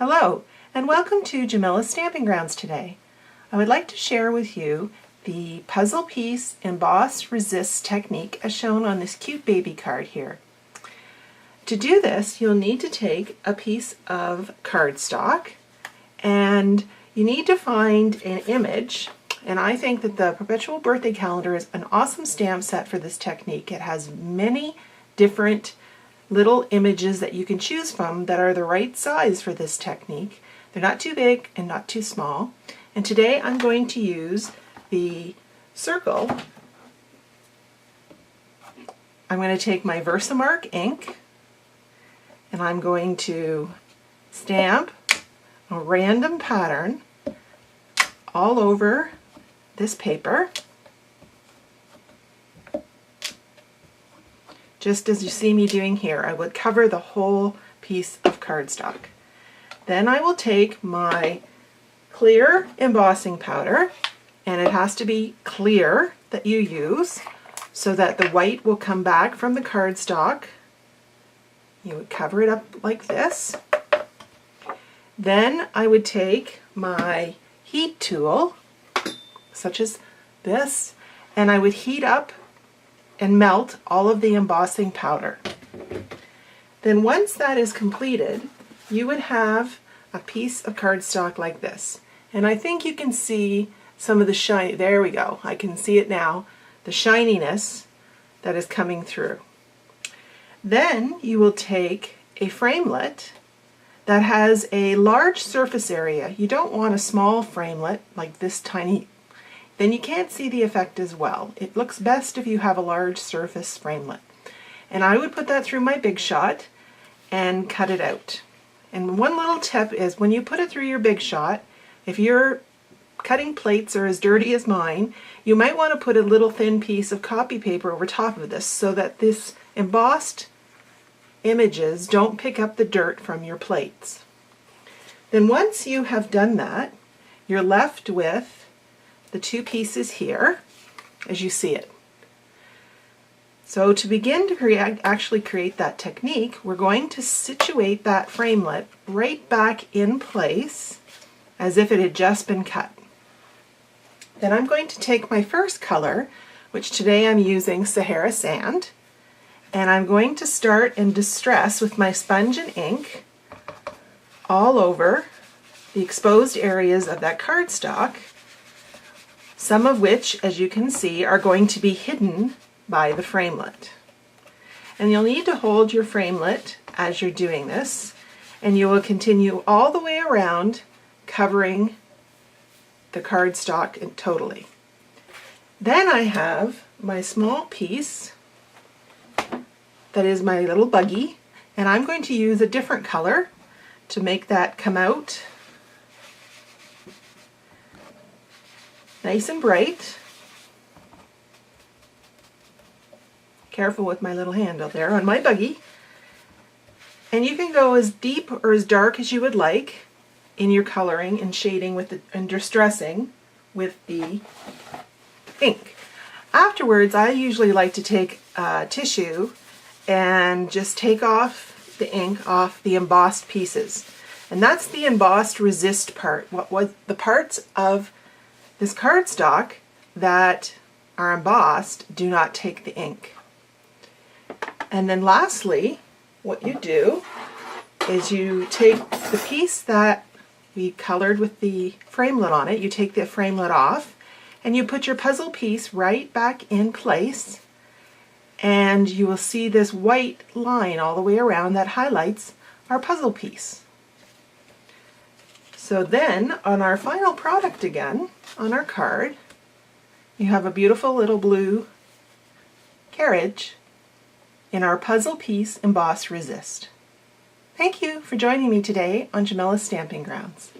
Hello, and welcome to Jamila's Stamping Grounds today. I would like to share with you the puzzle piece emboss resist technique as shown on this cute baby card here. To do this, you'll need to take a piece of cardstock and you need to find an image, and I think that the Perpetual Birthday Calendar is an awesome stamp set for this technique. It has many different little images that you can choose from that are the right size for this technique. They're not too big and not too small. And today I'm going to use the circle. I'm going to take my Versamark ink and I'm going to stamp a random pattern all over this paper, just as you see me doing here. I would cover the whole piece of cardstock. Then I will take my clear embossing powder, and it has to be clear that you use so that the white will come back from the cardstock. You would cover it up like this. Then I would take my heat tool, such as this, and I would heat up and melt all of the embossing powder. Then once that is completed, you would have a piece of cardstock like this. And I think you can see some of the shine. There we go. I can see it now. The shininess that is coming through. Then you will take a framelit that has a large surface area. You don't want a small framelit like this tiny. Then you can't see the effect as well. It looks best if you have a large surface framelit. And I would put that through my Big Shot and cut it out. And one little tip is when you put it through your Big Shot, if your cutting plates are as dirty as mine, you might want to put a little thin piece of copy paper over top of this so that this embossed images don't pick up the dirt from your plates. Then once you have done that, you're left with the two pieces here as you see it. So to begin to actually create that technique, we're going to situate that framelit right back in place as if it had just been cut. Then I'm going to take my first color, which today I'm using Sahara Sand, and I'm going to start and distress with my sponge and ink all over the exposed areas of that cardstock, some of which, as you can see, are going to be hidden by the framelit. And you'll need to hold your framelit as you're doing this, and you will continue all the way around covering the cardstock totally. Then I have my small piece that is my little buggy, and I'm going to use a different color to make that come out nice and bright. Careful with my little handle there on my buggy. And you can go as deep or as dark as you would like in your coloring and shading with and distressing with the ink. Afterwards, I usually like to take tissue and just take off the ink off the embossed pieces. And that's the embossed resist part. What the parts of this cardstock that are embossed do not take the ink. And then lastly, what you do is you take the piece that we colored with the framelit on it, you take the framelit off, and you put your puzzle piece right back in place, and you will see this white line all the way around that highlights our puzzle piece. So then, on our final product again, on our card, you have a beautiful little blue carriage in our puzzle piece Emboss Resist. Thank you for joining me today on Jamila's Stamping Grounds.